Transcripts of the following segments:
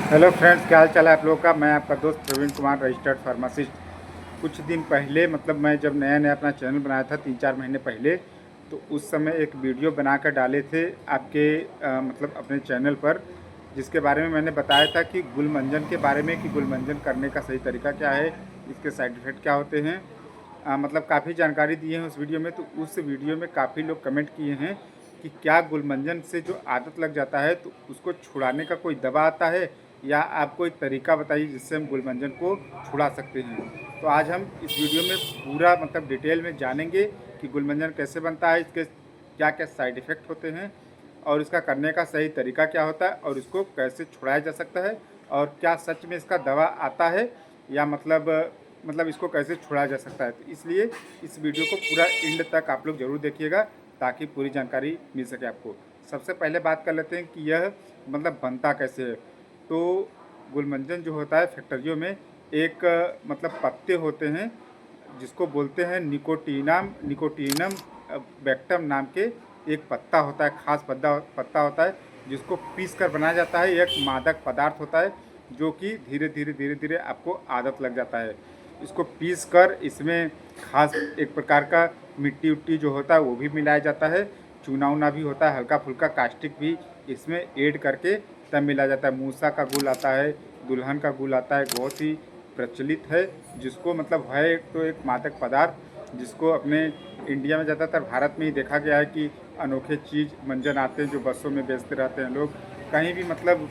Hello friends, क्या हाल चाल है आप लोगों का। मैं आपका दोस्त प्रवीण कुमार, रजिस्टर्ड फार्मासिस्ट। कुछ दिन पहले मतलब मैं जब नया नया अपना चैनल बनाया था 3-4 महीने पहले, तो उस समय एक वीडियो बना कर डाले थे आपके मतलब अपने चैनल पर, जिसके बारे में मैंने बताया था कि गुलमंजन के बारे में कि गुलमंजन करने का सही तरीका क्या है, इसके साइड इफ़ेक्ट क्या होते हैं। मतलब काफ़ी जानकारी दी है उस वीडियो में। तो उस वीडियो में काफ़ी लोग कमेंट किए हैं कि क्या गुलमंजन से जो आदत लग जाता है तो उसको छुड़ाने का कोई दवा आता है, या आप कोई तरीका बताइए जिससे हम गुलमंजन को छुड़ा सकते हैं। तो आज हम इस वीडियो में पूरा मतलब डिटेल में जानेंगे कि गुलमंजन कैसे बनता है, इसके क्या क्या साइड इफ़ेक्ट होते हैं, और इसका करने का सही तरीका क्या होता है, और इसको कैसे छुड़ाया जा सकता है, और क्या सच में इसका दवा आता है, या मतलब इसको कैसे छुड़ाया जा सकता है। तो इसलिए इस वीडियो को पूरा एंड तक आप लोग ज़रूर देखिएगा ताकि पूरी जानकारी मिल सके आपको। सबसे पहले बात कर लेते हैं कि यह मतलब बनता कैसे है। तो गुलमंजन जो होता है फैक्ट्रियों में एक मतलब पत्ते होते हैं जिसको बोलते हैं निकोटीनम निकोटीनम बैक्टम नाम के एक पत्ता होता है, खास पत्ता होता है जिसको पीस कर बनाया जाता है। एक मादक पदार्थ होता है जो कि धीरे धीरे आपको आदत लग जाता है। इसको पीस कर इसमें खास एक प्रकार का मिट्टी उट्टी जो होता है वो भी मिलाया जाता है, चूना ऊना भी होता है, हल्का फुल्का कास्टिक भी इसमें ऐड करके तब मिलाया जाता है। मूसा का गुल आता है, दुल्हन का गुल आता है, बहुत ही प्रचलित है, जिसको मतलब है तो एक मादक पदार्थ जिसको अपने इंडिया में ज़्यादातर भारत में ही देखा गया है कि अनोखे चीज़ मंजन आते हैं जो बसों में बेचते रहते हैं लोग, कहीं भी मतलब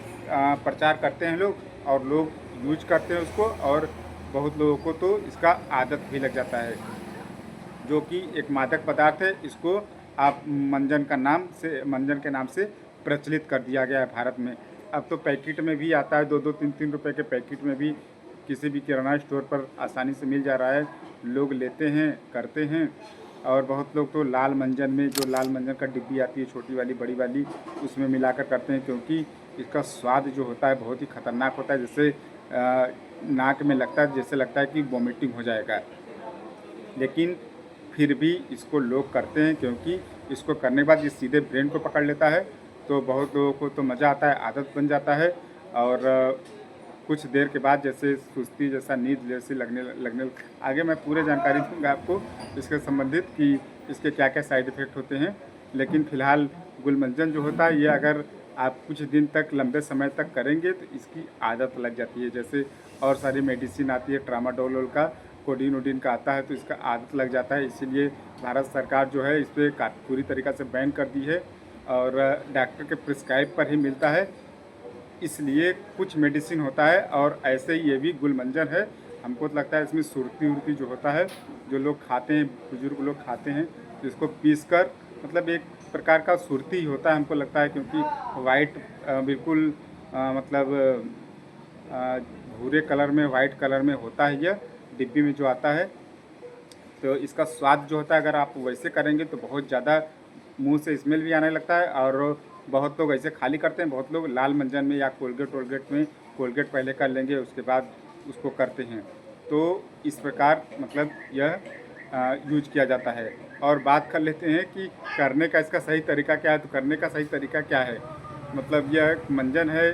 प्रचार करते हैं लोग, और लोग यूज करते हैं उसको, और बहुत लोगों को तो इसका आदत भी लग जाता है, जो कि एक मादक पदार्थ है। इसको आप मंजन के नाम से प्रचलित कर दिया गया है भारत में। अब तो पैकेट में भी आता है, 2-2 3-3 रुपए के पैकेट में भी किसी भी किराना स्टोर पर आसानी से मिल जा रहा है। लोग लेते हैं, करते हैं। और बहुत लोग तो लाल मंजन में, जो लाल मंजन का डिब्बी आती है छोटी वाली बड़ी वाली, उसमें मिलाकर करते हैं, क्योंकि इसका स्वाद जो होता है बहुत ही खतरनाक होता है। जैसे नाक में लगता है, जैसे लगता है कि वॉमिटिंग हो जाएगा। लेकिन फिर भी इसको लोग करते हैं, क्योंकि इसको करने के बाद ये सीधे ब्रेन को पकड़ लेता है। तो बहुत लोगों को तो मज़ा आता है, आदत बन जाता है, और कुछ देर के बाद जैसे सुस्ती जैसा, नींद जैसी लगने आगे मैं पूरे जानकारी दूंगा आपको इसके संबंधित कि इसके क्या क्या साइड इफ़ेक्ट होते हैं। लेकिन फ़िलहाल गुलमंजन जो होता है ये अगर आप कुछ दिन तक, लंबे समय तक करेंगे तो इसकी आदत लग जाती है। जैसे और सारी मेडिसिन आती है, ट्रामाडोल का, कोडीन वोडीन का आता है, तो इसका आदत लग जाता है। इसीलिए भारत सरकार जो है इस पर पूरी तरीक़ा से बैन कर दी है, और डॉक्टर के प्रिस्क्राइब पर ही मिलता है। इसलिए कुछ मेडिसिन होता है, और ऐसे ही ये भी गुलमंजन है। हमको तो लगता है इसमें सुरती उरती जो होता है, जो लोग खाते हैं, बुजुर्ग लोग खाते हैं, तो इसको पीस कर मतलब एक प्रकार का सुरती ही होता है हमको लगता है, क्योंकि वाइट बिल्कुल मतलब भूरे कलर में, वाइट कलर में होता है यह डिब्बी में जो आता है। तो इसका स्वाद जो होता है अगर आप वैसे करेंगे तो बहुत ज़्यादा मुंह से स्मेल भी आने लगता है, और बहुत लोग ऐसे खाली करते हैं, बहुत लोग लाल मंजन में या कोलगेट वोलगेट में, कोलगेट पहले कर लेंगे उसके बाद उसको करते हैं। तो इस प्रकार मतलब यह यूज किया जाता है। और बात कर लेते हैं कि करने का इसका सही तरीका क्या है। तो करने का सही तरीका क्या है, मतलब यह एक मंजन है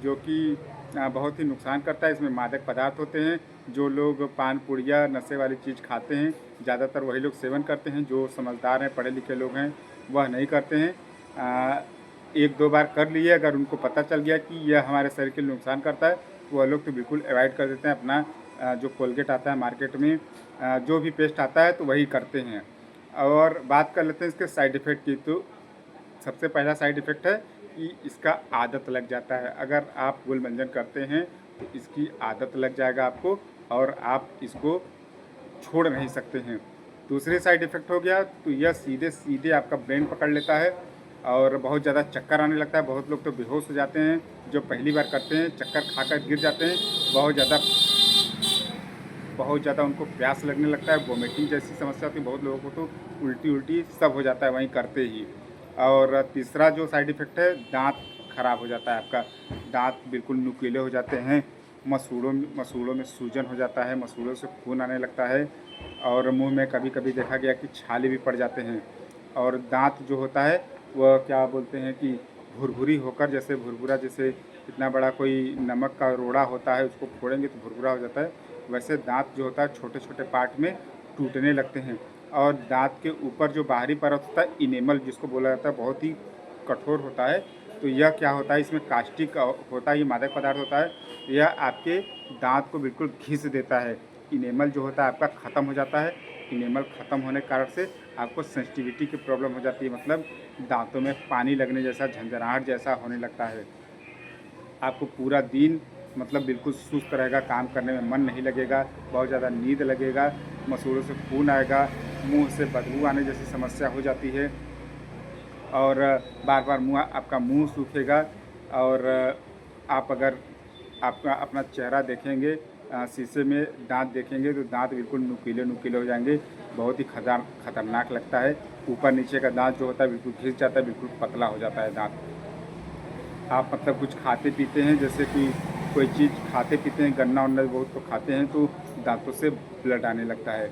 जो कि बहुत ही नुकसान करता है। इसमें मादक पदार्थ होते हैं। जो लोग पान पुड़िया नशे वाली चीज़ खाते हैं, ज़्यादातर वही लोग सेवन करते हैं। जो समझदार हैं, पढ़े लिखे लोग हैं, वह नहीं करते हैं। 1-2 बार कर लिए, अगर उनको पता चल गया कि यह हमारे शरीर के लिए नुकसान करता है, तो वह लोग तो बिल्कुल अवॉइड कर देते हैं। अपना जो कोलगेट आता है मार्केट में, जो भी पेस्ट आता है तो वही करते हैं। और बात कर लेते हैं इसके साइड इफ़ेक्ट की। तो सबसे पहला साइड इफ़ेक्ट है कि इसका आदत लग जाता है। अगर आप गुलमंजन करते हैं तो इसकी आदत लग जाएगा आपको, और आप इसको छोड़ नहीं सकते हैं। दूसरे साइड इफ़ेक्ट हो गया तो यह सीधे सीधे आपका ब्रेन पकड़ लेता है, और बहुत ज़्यादा चक्कर आने लगता है। बहुत लोग तो बेहोश हो जाते हैं जो पहली बार करते हैं, चक्कर खाकर गिर जाते हैं। बहुत ज़्यादा उनको प्यास लगने लगता है, वोमिटिंग जैसी समस्या होती है। बहुत लोगों को तो उल्टी उल्टी सब हो जाता है वहीं करते ही। और तीसरा जो साइड इफ़ेक्ट है, दांत खराब हो जाता है आपका। दांत बिल्कुल नुकीले हो जाते हैं, मसूड़ों में सूजन हो जाता है, मसूड़ों से खून आने लगता है, और मुंह में कभी कभी देखा गया कि छाले भी पड़ जाते हैं। और दांत जो होता है वह क्या बोलते हैं कि भुरभुरी होकर, जैसे भुरभुरा जैसे इतना बड़ा कोई नमक का रोड़ा होता है, उसको फोड़ेंगे तो भुरभुरा हो जाता है, वैसे दांत जो होता है छोटे छोटे पार्ट में टूटने लगते हैं। और दांत के ऊपर जो बाहरी परत होता है इनेमल जिसको बोला जाता है, बहुत ही कठोर होता है। तो यह क्या होता है, इसमें कास्टिक होता है, ये मादक पदार्थ होता है, यह आपके दांत को बिल्कुल घिस देता है। इनेमल जो होता है आपका ख़त्म हो जाता है। इनेमल ख़त्म होने के कारण से आपको सेंसिटिविटी की प्रॉब्लम हो जाती है, मतलब दांतों में पानी लगने जैसा, झंझनाहट जैसा होने लगता है। आपको पूरा दिन मतलब बिल्कुल सुस्त रहेगा, काम करने में मन नहीं लगेगा, बहुत ज़्यादा नींद लगेगा, मसूड़ों से खून आएगा, मुंह से बदबू आने जैसी समस्या हो जाती है, और बार बार आपका मुंह सूखेगा। और आप अगर आपका अपना चेहरा देखेंगे, शीशे में दांत देखेंगे तो दांत बिल्कुल नुकीले नुकीले हो जाएंगे, बहुत ही खतरनाक लगता है। ऊपर नीचे का दांत जो होता है बिल्कुल घिस जाता है, बिल्कुल पतला हो जाता है दांत। आप मतलब कुछ खाते पीते हैं, जैसे कि कोई चीज़ खाते पीते हैं, गन्ना वन्ना बहुत तो खाते हैं, तो दांतों से ब्लड आने लगता है,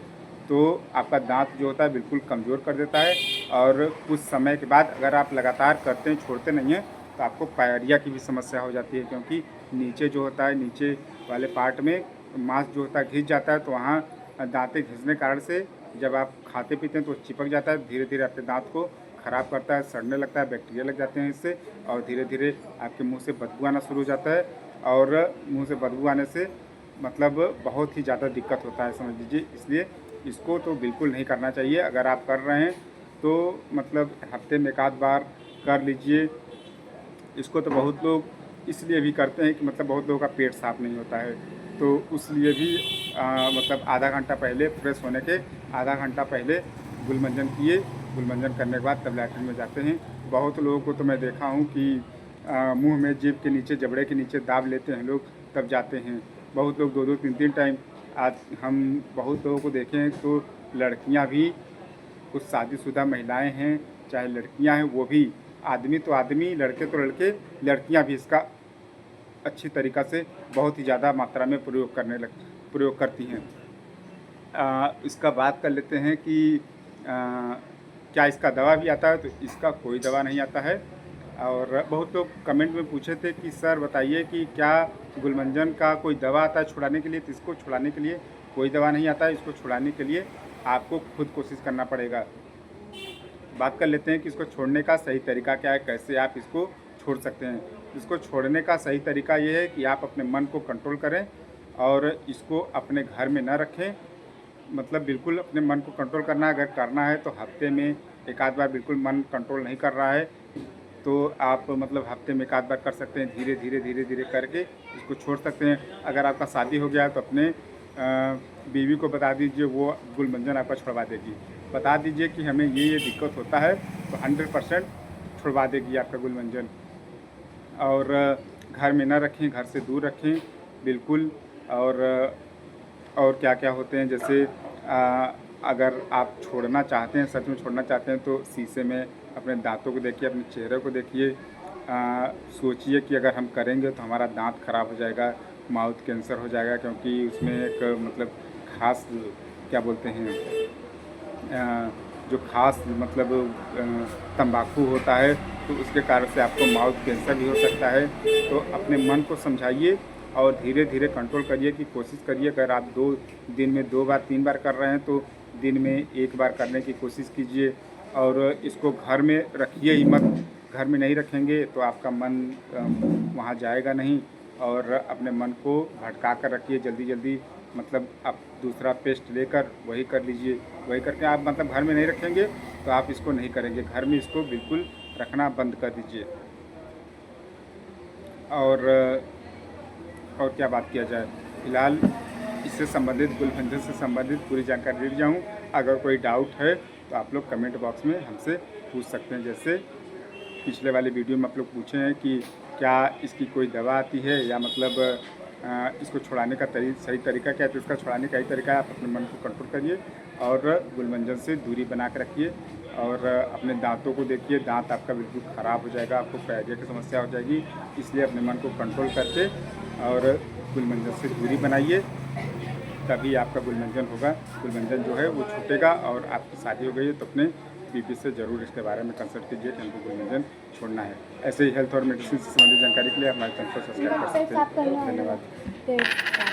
तो आपका दांत जो होता है बिल्कुल कमज़ोर कर देता है। और कुछ समय के बाद अगर आप लगातार करते हैं, छोड़ते नहीं हैं, तो आपको पायरिया की भी समस्या हो जाती है, क्योंकि नीचे जो होता है, नीचे वाले पार्ट में मांस जो होता है घिस जाता है, तो वहाँ दांतें घिसने के कारण से जब आप खाते पीते हैं तो चिपक जाता है, धीरे धीरे आपके दांत को ख़राब करता है, सड़ने लगता है, बैक्टीरिया लग जाते हैं इससे, और धीरे धीरे आपके मुंह से बदबू आना शुरू हो जाता है। और मुंह से बदबू आने से मतलब बहुत ही ज़्यादा दिक्कत होता है, समझ लीजिए। इसलिए इसको तो बिल्कुल नहीं करना चाहिए। अगर आप कर रहे हैं तो मतलब हफ्ते में एक आध बार कर लीजिए। इसको तो बहुत लोग इसलिए भी करते हैं कि मतलब बहुत लोगों का पेट साफ़ नहीं होता है, तो उस लिए भी मतलब आधा घंटा पहले, फ्रेश होने के आधा घंटा पहले गुलमंजन किए। गुलमंजन करने के बाद तब लैट्रिन में जाते हैं। बहुत लोगों को तो मैं देखा हूँ कि मुंह में, जीभ के नीचे, जबड़े के नीचे दाब लेते हैं लोग, तब जाते हैं। बहुत लोग 2-2 3-3 टाइम। आज हम बहुत लोगों को देखे हैं, तो लड़कियां भी, कुछ शादीशुदा महिलाएं हैं, चाहे लड़कियां हैं, वो भी, आदमी तो आदमी, लड़के तो लड़के, लड़कियां भी इसका अच्छी तरीक़ा से बहुत ही ज़्यादा मात्रा में प्रयोग करती हैं। इसका बात कर लेते हैं कि क्या इसका दवा भी आता है, तो इसका कोई दवा नहीं आता है। और बहुत लोग कमेंट में पूछे थे कि सर बताइए कि क्या गुलमंजन का कोई दवा आता है छुड़ाने के लिए, तो इसको छुड़ाने के लिए कोई दवा नहीं आता है। इसको छुड़ाने के लिए आपको खुद कोशिश करना पड़ेगा। बात कर लेते हैं कि इसको छोड़ने का सही तरीका क्या है, कैसे आप इसको छोड़ सकते हैं। इसको छोड़ने का सही तरीका ये है कि आप अपने मन को कंट्रोल करें और इसको अपने घर में ना रखें। मतलब बिल्कुल अपने मन को कंट्रोल करना है। अगर करना है तो हफ्ते में एक आध बार, बिल्कुल मन कंट्रोल नहीं कर रहा है तो आप मतलब हफ्ते में एक आध बार कर सकते हैं। धीरे धीरे करके इसको छोड़ सकते हैं। अगर आपका शादी हो गया है तो अपने बीवी को बता दीजिए, वो गुलमंजन आपका छुड़वा देगी। बता दीजिए कि हमें ये दिक्कत होता है, तो 100% छुड़वा देगी आपका गुलमंजन। और घर में ना रखें, घर से दूर रखें बिल्कुल। और क्या क्या होते हैं, जैसे अगर आप छोड़ना चाहते हैं, सच में छोड़ना चाहते हैं, तो शीशे में अपने दांतों को देखिए, अपने चेहरे को देखिए। सोचिए कि अगर हम करेंगे तो हमारा दांत ख़राब हो जाएगा, माउथ कैंसर हो जाएगा, क्योंकि उसमें एक मतलब खास, क्या बोलते हैं, जो खास मतलब तंबाकू होता है, तो उसके कारण से आपको माउथ कैंसर भी हो सकता है। तो अपने मन को समझाइए और धीरे धीरे कंट्रोल करिए, कि कोशिश करिए। अगर आप दिन में 2 बार 3 बार कर रहे हैं तो दिन में 1 बार करने की कोशिश कीजिए। और इसको घर में रखिए ही मत। घर में नहीं रखेंगे तो आपका मन वहाँ जाएगा नहीं, और अपने मन को भटका कर रखिए। जल्दी जल्दी मतलब आप दूसरा पेस्ट लेकर वही कर लीजिए। वही करके आप मतलब घर में नहीं रखेंगे तो आप इसको नहीं करेंगे। घर में इसको बिल्कुल रखना बंद कर दीजिए। और क्या बात किया जाए, फ़िलहाल इससे संबंधित, गुलमंजन से संबंधित पूरी जानकारी दे दिया हूँ। अगर कोई डाउट है तो आप लोग कमेंट बॉक्स में हमसे पूछ सकते हैं। जैसे पिछले वाले वीडियो में आप लोग पूछे हैं कि क्या इसकी कोई दवा आती है, या मतलब इसको छुड़ाने का सही तरीका क्या है। तो इसका छुड़ाने का ही तरीका है, आप अपने मन को कंट्रोल करिए और गुलमंजन से दूरी बना कर रखिए। और अपने दांतों को देखिए, दांत आपका बिल्कुल ख़राब हो जाएगा, आपको पैरिया की समस्या हो जाएगी। इसलिए अपने मन को कंट्रोल करके और गुलमंजन से दूरी बनाइए, तभी आपका गुलमंजन होगा। गुलमंजन जो है वो छूटेगा। और आपकी शादी हो गई है तो अपने बीपी से ज़रूर इसके बारे में कंसल्ट कीजिए। टेम्पो कोलिजन छोड़ना है। ऐसे ही हेल्थ और मेडिसिन से संबंधित जानकारी के लिए हमारे चैनल को सब्सक्राइब कर सकते हैं। धन्यवाद।